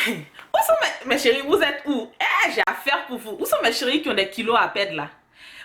Où sont mes chéris? Vous êtes où? Eh, j'ai affaire pour vous. Où sont mes chéris qui ont des kilos à perdre là?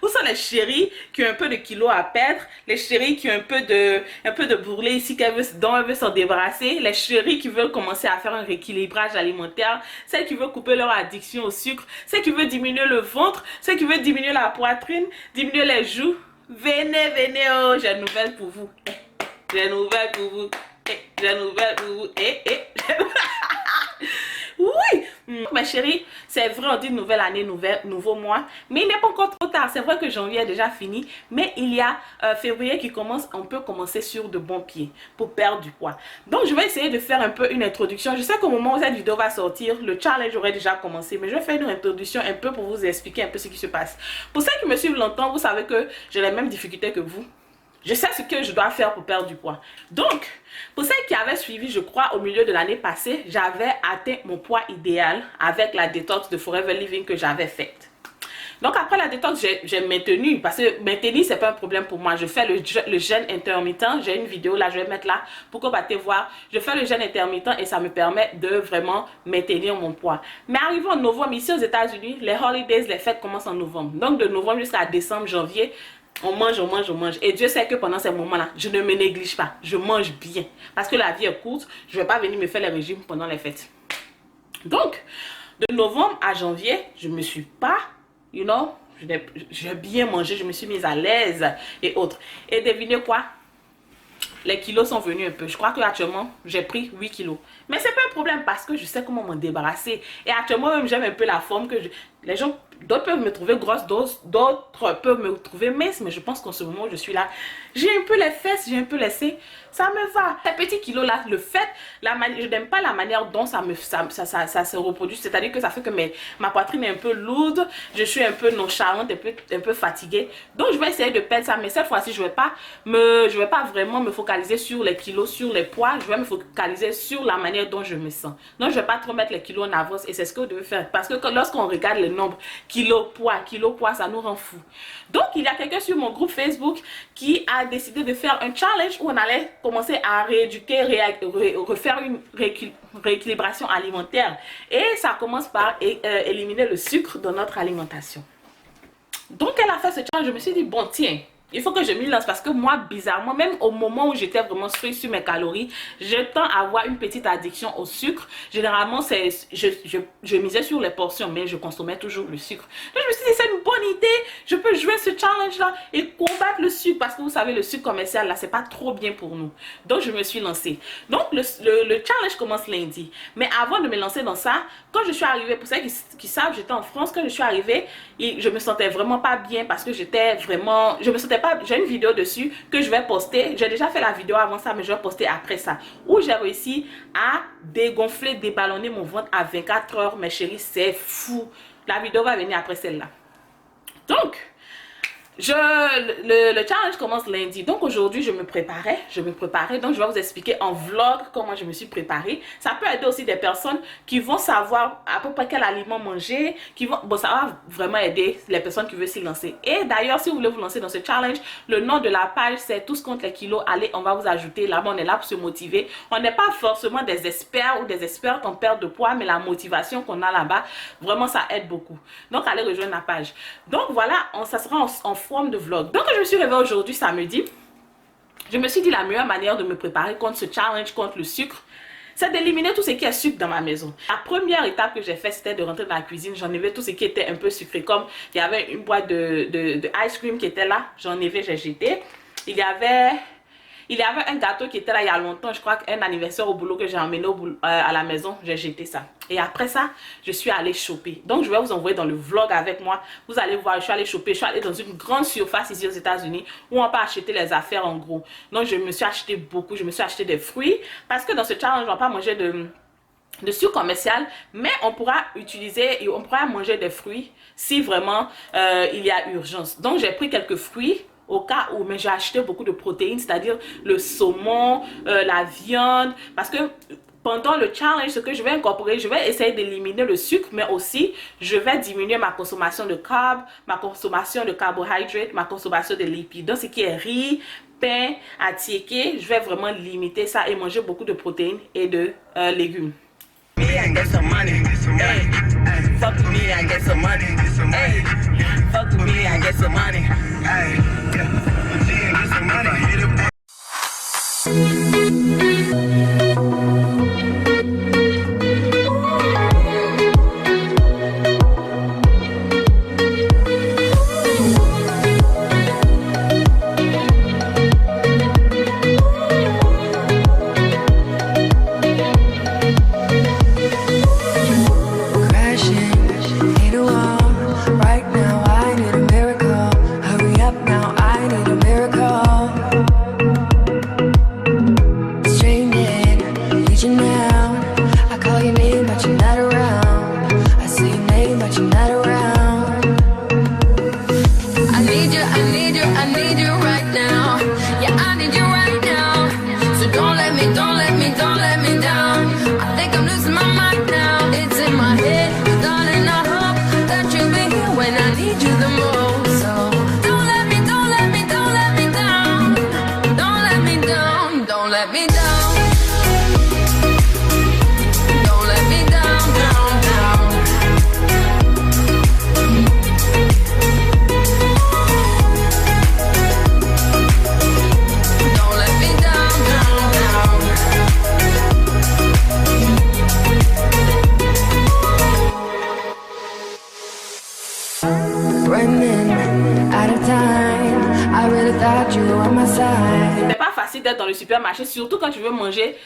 Où sont les chéris qui ont un peu de kilos à perdre? Les chéris qui ont un peu de bourrelet ici dont elles veulent s'en débarrasser? Les chéris qui veulent commencer à faire un rééquilibrage alimentaire? Celles qui veulent couper leur addiction au sucre? Celles qui veulent diminuer le ventre? Celles qui veulent diminuer la poitrine? Diminuer les joues? Venez, venez, oh, j'ai une nouvelle pour vous. J'ai une nouvelle pour vous. J'ai une nouvelle pour vous. Oui, ma chérie, c'est vrai, on dit nouvelle année, nouveau mois, mais il n'est pas encore trop tard. C'est vrai que janvier est déjà fini, mais il y a février qui commence. On peut commencer sur de bons pieds pour perdre du poids. Donc, je vais essayer de faire un peu une introduction. Je sais qu'au moment où cette vidéo va sortir, le challenge aurait déjà commencé, mais je vais faire une introduction un peu pour vous expliquer un peu ce qui se passe. Pour ceux qui me suivent longtemps, vous savez que j'ai les mêmes difficultés que vous. Je sais ce que je dois faire pour perdre du poids. Donc, pour celles qui avaient suivi, je crois, au milieu de l'année passée, j'avais atteint mon poids idéal avec la détox de Forever Living que j'avais faite. Donc, après la détox, j'ai maintenu, parce que maintenir, c'est pas un problème pour moi. Je fais le jeûne intermittent. J'ai une vidéo là, je vais mettre là pour que vous puissiez voir. Je fais le jeûne intermittent et ça me permet de vraiment maintenir mon poids. Mais arrivé en novembre, ici aux États-Unis, les holidays, les fêtes commencent en novembre. Donc, de novembre jusqu'à décembre, janvier, on mange, on mange, on mange. Et Dieu sait que pendant ces moments-là, je ne me néglige pas. Je mange bien. Parce que la vie est courte. Je ne vais pas venir me faire les régimes pendant les fêtes. Donc, de novembre à janvier, je ne me suis pas, j'ai bien mangé. Je me suis mise à l'aise et autres. Et devinez quoi? Les kilos sont venus un peu. Je crois qu'actuellement, j'ai pris 8 kilos. Mais c'est pas un problème parce que je sais comment m'en débarrasser. Et actuellement, même j'aime un peu la forme que les gens, d'autres peuvent me trouver grosse, d'autres peuvent me trouver mince. Mais je pense qu'en ce moment où je suis là, j'ai un peu les fesses, j'ai un peu les seins. Ça me va. Ces petits kilos là, le fait, je n'aime pas la manière dont ça se reproduit. C'est-à-dire que ça fait que ma poitrine est un peu lourde. Je suis un peu nonchalante, un peu fatiguée. Donc je vais essayer de perdre ça. Mais cette fois-ci, je vais pas vraiment me focaliser sur les kilos, sur les poids. Je vais me focaliser sur la manière dont je me sens. Donc je vais pas trop mettre les kilos en avance. Et c'est ce que vous devez faire. Parce que lorsqu'on regarde les nombres, kilos, poids, ça nous rend fou. Donc il y a quelqu'un sur mon groupe Facebook qui a décidé de faire un challenge où on allait commencer à rééduquer, refaire une rééquilibration alimentaire. Et ça commence par éliminer le sucre dans notre alimentation. Donc elle a fait ce challenge, je me suis dit, bon tiens, il faut que je m'y lance parce que moi, bizarrement, même au moment où j'étais vraiment strict sur mes calories, je tends à avoir une petite addiction au sucre. Généralement, je misais sur les portions, mais je consommais toujours le sucre. Donc, je me suis dit, c'est une bonne idée. Je peux jouer ce challenge-là et combattre le sucre parce que vous savez, le sucre commercial, là, c'est pas trop bien pour nous. Donc, je me suis lancée. Donc, le challenge commence lundi. Mais avant de me lancer dans ça, quand je suis arrivée, pour ceux qui savent, j'étais en France. Quand je suis arrivée, je me sentais vraiment pas bien parce que j'étais vraiment... Je me sentais pas, j'ai une vidéo dessus que je vais poster. J'ai déjà fait la vidéo avant ça, mais je vais poster après ça. Où j'ai réussi à dégonfler, déballonner mon ventre à 24 heures. Mes chéris, c'est fou. La vidéo va venir après celle-là. Donc, le challenge commence lundi. Donc aujourd'hui, je me préparais. Donc je vais vous expliquer en vlog comment je me suis préparée. Ça peut aider aussi des personnes qui vont savoir à peu près quel aliment manger. Ça va vraiment aider les personnes qui veulent s'y lancer. Et d'ailleurs, si vous voulez vous lancer dans ce challenge, le nom de la page, c'est Tous contre les kilos. Allez, on va vous ajouter. Là-bas, on est là pour se motiver. On n'est pas forcément des experts ou des expertes en perte de poids, mais la motivation qu'on a là-bas, vraiment, ça aide beaucoup. Donc, allez rejoindre la page. Donc voilà, ça sera en forme de vlog. Donc je me suis réveillée aujourd'hui samedi. Je me suis dit la meilleure manière de me préparer contre ce challenge, contre le sucre, c'est d'éliminer tout ce qui est sucre dans ma maison. La première étape que j'ai fait, c'était de rentrer dans la cuisine. J'enlevais tout ce qui était un peu sucré. Comme il y avait une boîte de ice cream qui était là. J'enlevais, j'ai jeté. Il y avait un gâteau qui était là il y a longtemps. Je crois qu'un anniversaire au boulot que j'ai emmené à la maison. J'ai jeté ça. Et après ça, je suis allée choper. Donc, je vais vous envoyer dans le vlog avec moi. Vous allez voir, je suis allée choper. Je suis allée dans une grande surface ici aux États-Unis où on peut acheter les affaires en gros. Donc, je me suis acheté beaucoup. Je me suis acheté des fruits. Parce que dans ce challenge, on ne va pas manger de sucre commercial, mais on pourra manger des fruits si vraiment il y a urgence. Donc, j'ai pris quelques fruits au cas où, mais j'ai acheté beaucoup de protéines, c'est-à-dire le saumon, la viande, parce que pendant le challenge, ce que je vais incorporer, je vais essayer d'éliminer le sucre, mais aussi, je vais diminuer ma consommation de carbs, ma consommation de carbohydrates, ma consommation de lipides. Donc, ce qui est riz, pain, attiéké, je vais vraiment limiter ça et manger beaucoup de protéines et de légumes. Me, I get some money. Hey, fuck with me, I get some money. Hey, fuck with me, I get some money. Hey, yeah, fuck with me, I get some money. C'est pas facile d'être dans le supermarché, surtout quand tu veux manger,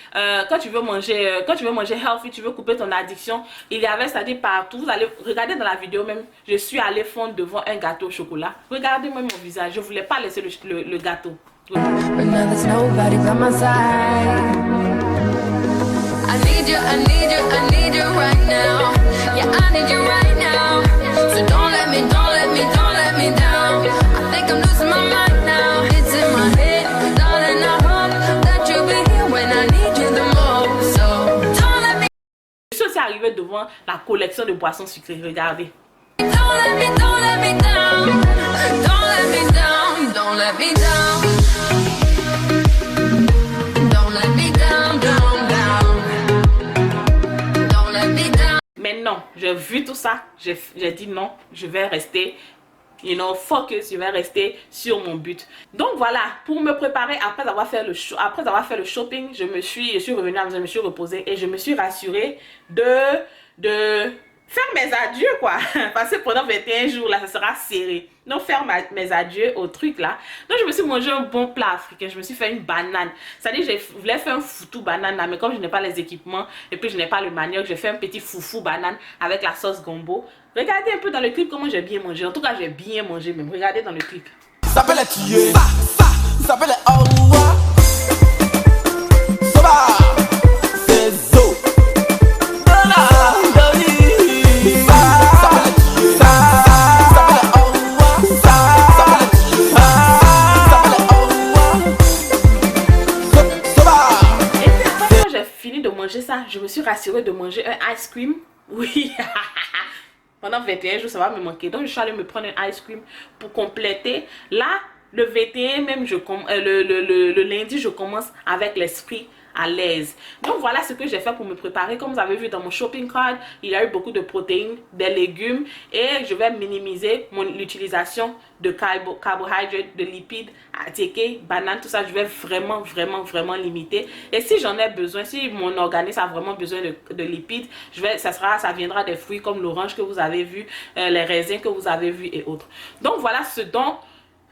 quand tu veux manger healthy, tu veux couper ton addiction. Il y avait ça dit partout. Vous allez regarder dans la vidéo même. Je suis allée fondre devant un gâteau au chocolat. Regardez-moi mon visage. Je voulais pas laisser le gâteau. Je suis aussi arrivée devant la collection de boissons sucrées. Regardez. Mais non, j'ai vu tout ça. J'ai dit non, je vais rester. Focus, je vais rester sur mon but. Donc voilà, pour me préparer après avoir fait le shopping, je suis revenue à la maison, je me suis reposée et je me suis rassurée de faire mes adieux quoi. Parce que pendant 21 jours là, ça sera serré. Donc faire mes adieux au truc là. Donc je me suis mangé un bon plat africain. Je me suis fait une banane. C'est-à-dire je voulais faire un foutou banane là, mais comme je n'ai pas les équipements et puis je n'ai pas le manioc, j'ai fait un petit foufou banane avec la sauce gombo. Regardez un peu dans le clip comment j'ai bien mangé. En tout cas, j'ai bien mangé même. Regardez dans le clip. Ça s'appelle les tuer. Ça s'appelle les awa. Ça va. C'est zo. Ça, je me suis rassurée de manger un ice cream. Oui. Pendant 21 jours, ça va me manquer. Donc, je suis allée me prendre un ice cream pour compléter. Là, le 21, même, le lundi, je commence avec l'esprit à l'aise. Donc, voilà ce que j'ai fait pour me préparer. Comme vous avez vu dans mon shopping cart, il y a eu beaucoup de protéines, des légumes. Et je vais minimiser l'utilisation de carbohydrates, de lipides, ATK, bananes, tout ça. Je vais vraiment limiter. Et si j'en ai besoin, si mon organisme a vraiment besoin de lipides, ça viendra des fruits comme l'orange que vous avez vu, les raisins que vous avez vu et autres. Donc,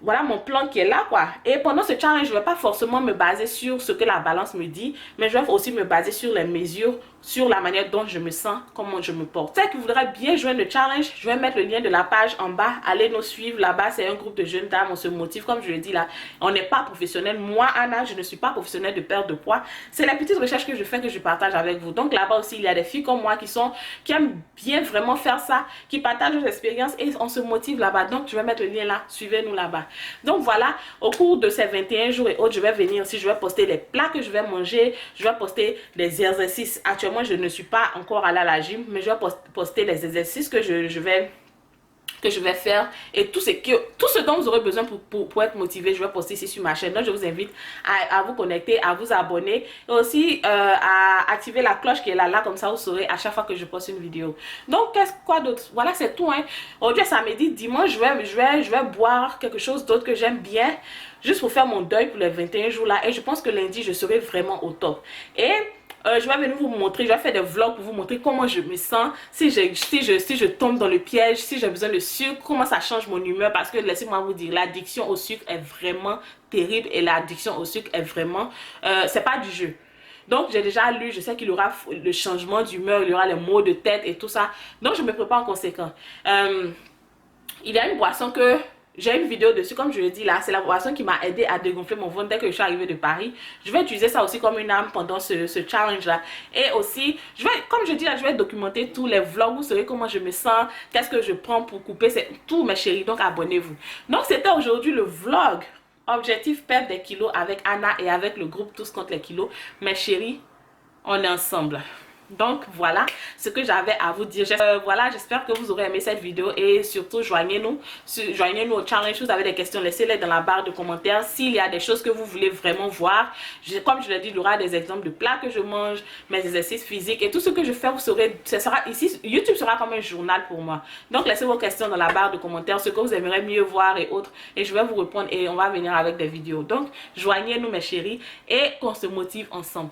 voilà mon plan qui est là quoi. Et pendant ce challenge, je ne vais pas forcément me baser sur ce que la balance me dit, mais je vais aussi me baser sur les mesures, sur la manière dont je me sens, comment je me porte. Ceux qui voudraient bien joindre le challenge, je vais mettre le lien de la page en bas. Allez nous suivre là-bas, c'est un groupe de jeunes dames, on se motive comme je le dis là. On n'est pas professionnel. Moi Anna, je ne suis pas professionnelle de perte de poids. C'est la petite recherche que je fais, que je partage avec vous. Donc là-bas aussi, il y a des filles comme moi qui aiment bien vraiment faire ça, qui partagent leurs expériences et on se motive là-bas. Donc je vais mettre le lien là, suivez-nous là-bas. Donc voilà, au cours de ces 21 jours et autres, je vais venir aussi, je vais poster les plats que je vais manger, je vais poster les exercices. Actuellement, je ne suis pas encore allée à la gym, mais je vais poster les exercices que je vais que je vais faire et tout ce dont vous aurez besoin pour être motivé, je vais poster ici sur ma chaîne. Donc je vous invite à vous connecter, à vous abonner et aussi à activer la cloche qui est là, comme ça vous saurez à chaque fois que je poste une vidéo. Donc quoi d'autre? Voilà, c'est tout, hein. Aujourd'hui samedi, dimanche, je vais boire quelque chose d'autre que j'aime bien, juste pour faire mon deuil pour les 21 jours là, et je pense que lundi je serai vraiment au top. Et je vais venir vous montrer, je vais faire des vlogs pour vous montrer comment je me sens, si je tombe dans le piège, si j'ai besoin de sucre, comment ça change mon humeur, parce que laissez-moi vous dire, l'addiction au sucre est vraiment terrible et l'addiction au sucre est vraiment, c'est pas du jeu. Donc j'ai déjà lu, je sais qu'il y aura le changement d'humeur, il y aura les maux de tête et tout ça, donc je me prépare en conséquence. Il y a une boisson que j'ai une vidéo dessus, comme je le dis là, c'est la boisson qui m'a aidé à dégonfler mon ventre dès que je suis arrivée de Paris. Je vais utiliser ça aussi comme une arme pendant ce challenge là. Et aussi, comme je dis là, je vais documenter tous les vlogs, vous saurez comment je me sens, qu'est-ce que je prends pour couper, c'est tout mes chéris, donc abonnez-vous. Donc c'était aujourd'hui le vlog objectif perdre des kilos avec Anna et avec le groupe Tous contre les kilos. Mes chéris, on est ensemble. Donc voilà ce que j'avais à vous dire. Voilà, j'espère que vous aurez aimé cette vidéo et surtout joignez-nous au challenge. Si vous avez des questions, laissez-les dans la barre de commentaires. S'il y a des choses que vous voulez vraiment voir, comme je l'ai dit, il y aura des exemples de plats que je mange, mes exercices physiques et tout ce que je fais, vous saurez, ce sera ici. YouTube sera comme un journal pour moi. Donc laissez vos questions dans la barre de commentaires, ce que vous aimeriez mieux voir et autres, et je vais vous répondre et on va venir avec des vidéos. Donc joignez-nous mes chéris et qu'on se motive ensemble.